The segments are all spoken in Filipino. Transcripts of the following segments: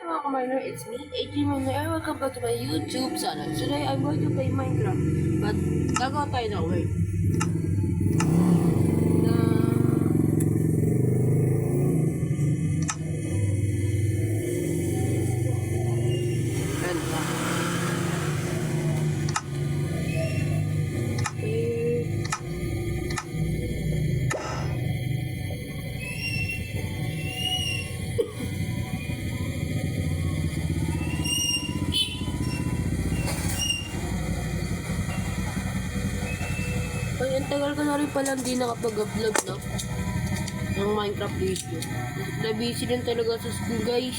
Mga ka-miner, it's me, AJ Miner, and welcome back to my YouTube channel. Today, I'm going to play Minecraft, but gagawa tayo ng way. Ay, ang tagal ko na rin palang di nakapag-upload ng Minecraft video. Na-busy din talaga sa school, guys.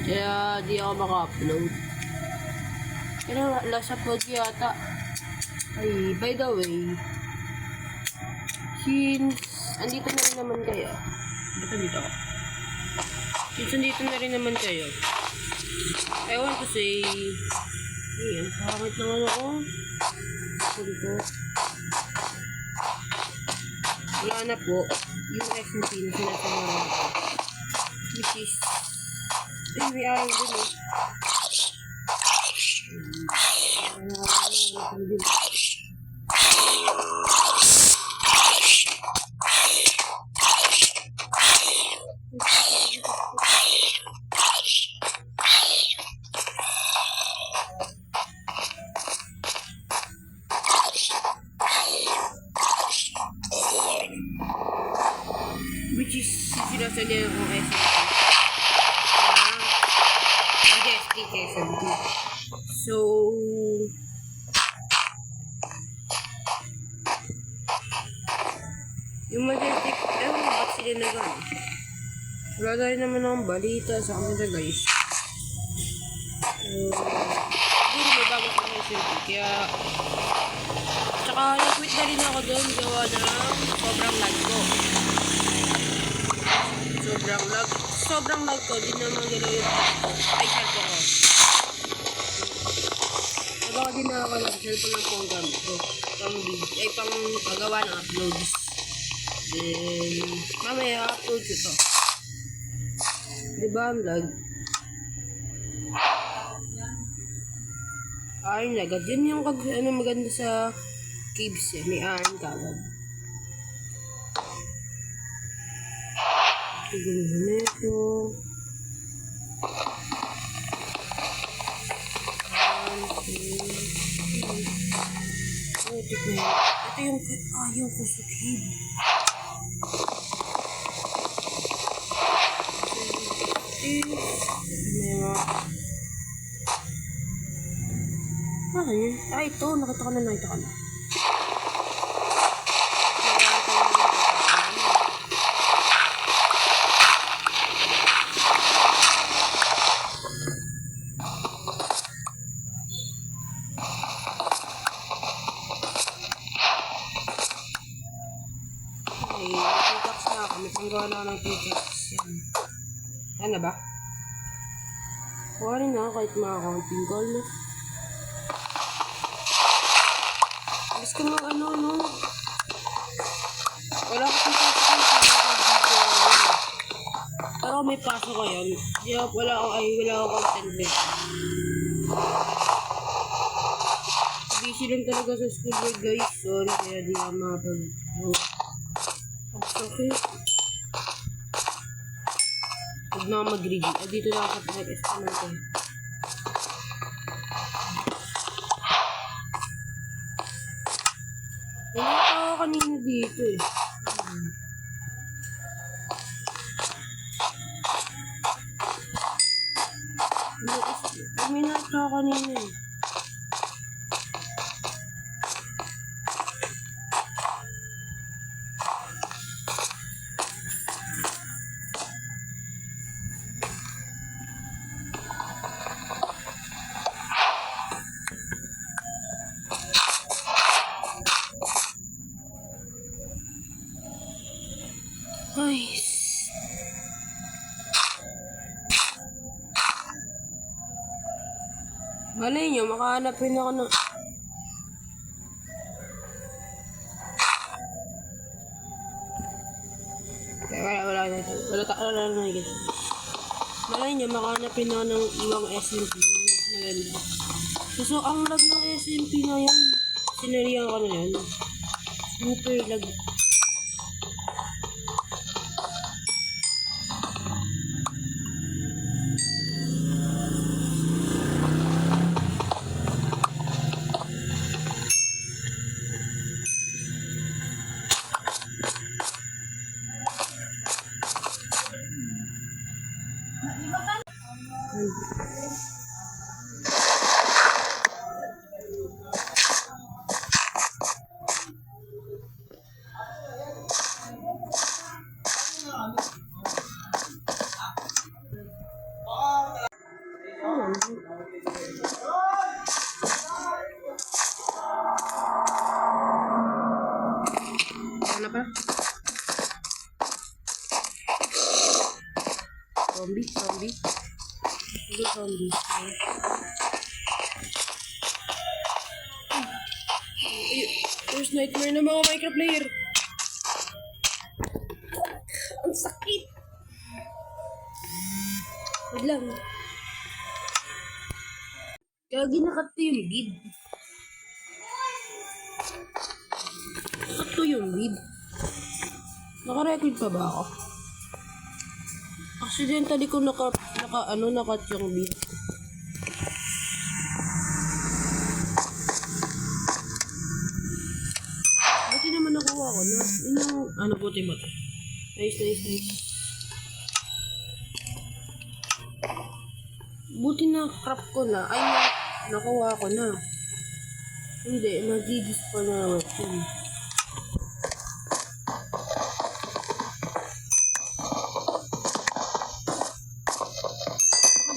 Kaya di ako maka-upload. Pero last upload yata. Ay, by the way, since andito na rin naman kayo. Dito ako. Since andito na rin naman kayo, I want to say, ayan, pangit naman ako. Dito. Wala na po yung recipe na sinasamaran ko, which is may araw din eh. Which is sinasadya ko SMT Majestic SMT. So yung Majestic, ba't sila nag-ano? Wala tayo naman akong balita sa kanila, guys. Siguro may bago sa SMT, kaya tsaka nag-quit na rin ako doon gawa ng sobrang lag ko. Sobrang lag ko, di naman gano'n yung ay cellphone ko. Nagawa din na ako ng cellphone lang po ang gamit ko. Pang pagawa ng uploads. Then, mamaya upload ko to. Diba ang lag? Iron agad. Yan yung maganda sa caves eh. May iron ka agad. Tignan na ito. Ito yung ayaw ko sa cave. Ano yun? Ito. Nakita ka na. Pickaxe na ako. May panggawa na ako ng pickaxe. Yan. Ano ba? Kuha rin na kahit mga counting goal. Alis ka mga no? Wala ko pang pasok yung video. Pero may pasok ko yun. Wala ako content eh. Busy lang talaga sa school work, guys. Sorry, kaya di ako okay. Huwag na ako mag-ready. Dito na ako sa naman ko. Wala ako kanina dito eh. May nata ako kanina eh. Ay. Malay nyo, makahanap rin ako ng... Wala na ito. Wala na ito. Malay niya, makahanapin na ng ibang SMP yung mas maganda. So, ang lag ng SMP na yan, sinarihan ko na yan. Super lag. Ano pa? Zombie. Ano zombie? First nightmare ng mga Minecraft player. Ang sakit. Wag lang. Kaya ginakat ko yung lead. Nakat ko yung lead. Naka-record pa ba ako? Accidentally ko nakat yung lead. Buti naman nakuha ko na. Yun yung, buti ba ito? Nice. Buti na crop ko na. Ay, nakuha ko na. Hindi, nagigis pa na naman yun.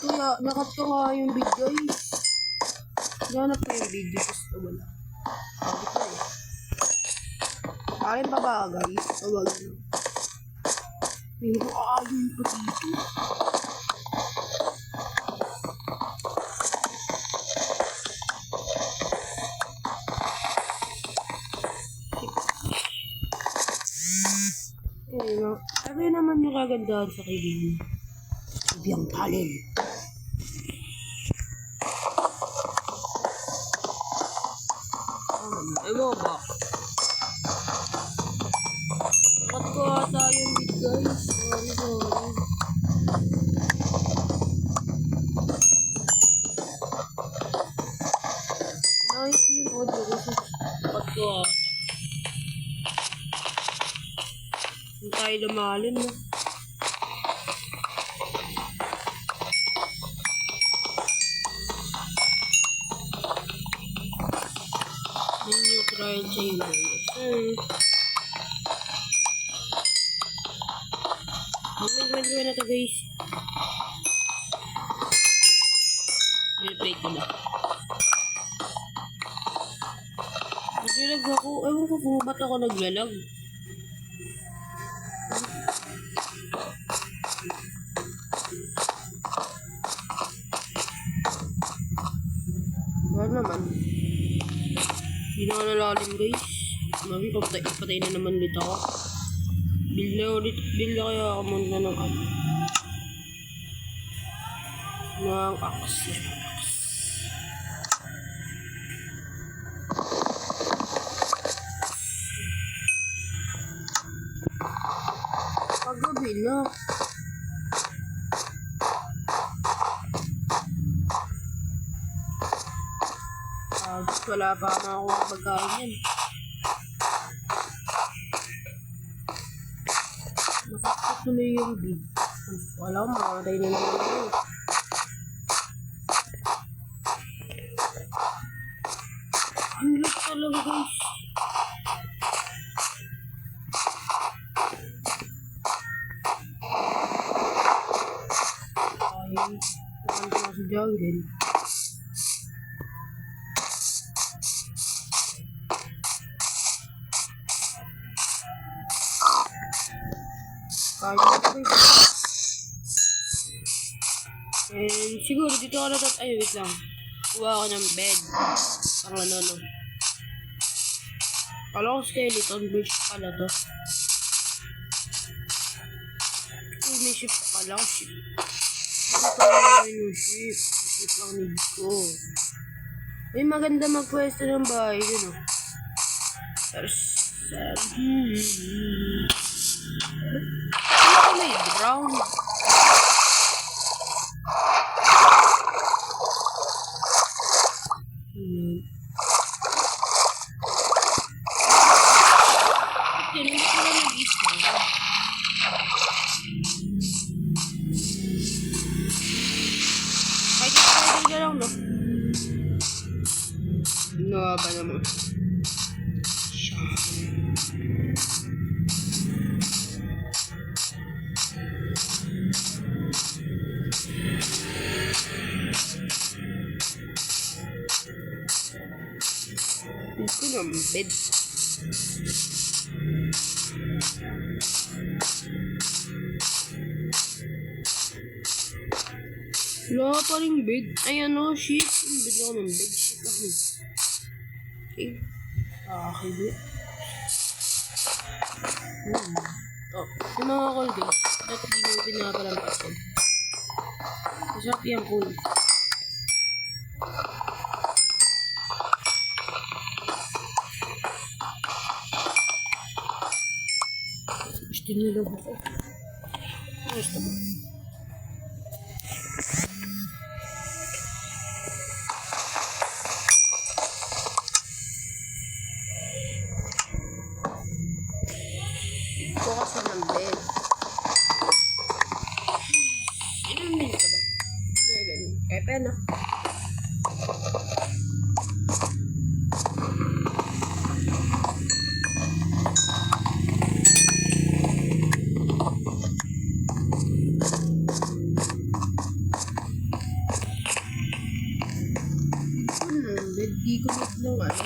Kaya, nakat ko nga yung bid, guys. Ganap ko yung video. Gusto mo na. Bakit na eh. Karin pa ba, guys? Tawag na. Pero ayun pa dito. Ano naman yung kagandahan sa kaibigan? Ibang talil. Ewan ba? Nakat ko ata yung bit, guys. Sorry. Nice yung audio kasi nakat ko ata. Hindi tayo lumalin na. New trial chamber. Mag-wait na to, guys. I-play ko na. Naglalag ako. Ewan ko kung ba't ako naglalag. Wala naman. Hindi na nalalim, guys. Mami, patay na naman ulit ako. Build na kaya ako muna ng ng axe. Paggabi na. Wala pa makakuha pagkain yan. Nakakot tuloy yung bid. Wala, makamatay na naman ako. Ang lag talaga, guys. Ay, nakanta na sa jungle. And siguro dito ako ay wait lang. Kuha ako ng bed. Ang ano. Kala ko skeleton bridge pala to. May ship pala. Ship. tayo yung ship. Ship lang need ko. Ay, maganda magpwesto ng bahay. Yun o. Ano ko may brown? Hindi ko lang nag-isa. Kahit spider ka lang, no? No, ba naman? Ito na, bed. Wala pa rin bed. Ay, ano, sheet. Bed ako ng bed. Sheet ako. Okay. Okay, bed. Oh, yung mga Colgate. Dati di mo pinapalampasin. Masarap yan, cool. Gusto nila ako. Gusto mo. Bukas na ng bed. Ilang minute ka ba? 11. Kaya pa na. Bed, di ko bed ng ano.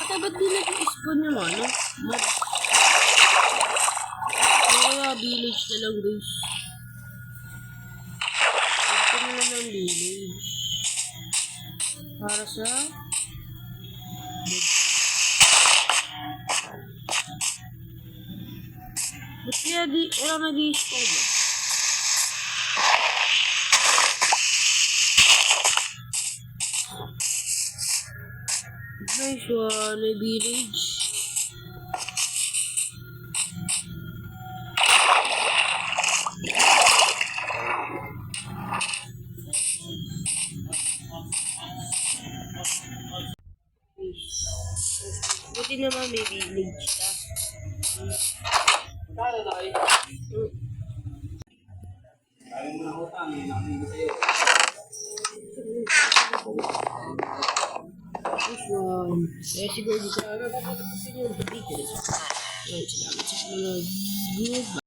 Kaya ba't di nag-i-spawn yung ano? Kaya village na lang guys. Ito na lang ng village. Para sa ba't kaya walang nag-i-spawn mo? Nice one, may village. Buti naman may village ta. Kaya na eh. Kaya mo na utang, namin ko sa'yo. Kaya siguro dito na napapatapusin yung video. Salamat sa panonood. Goodbye.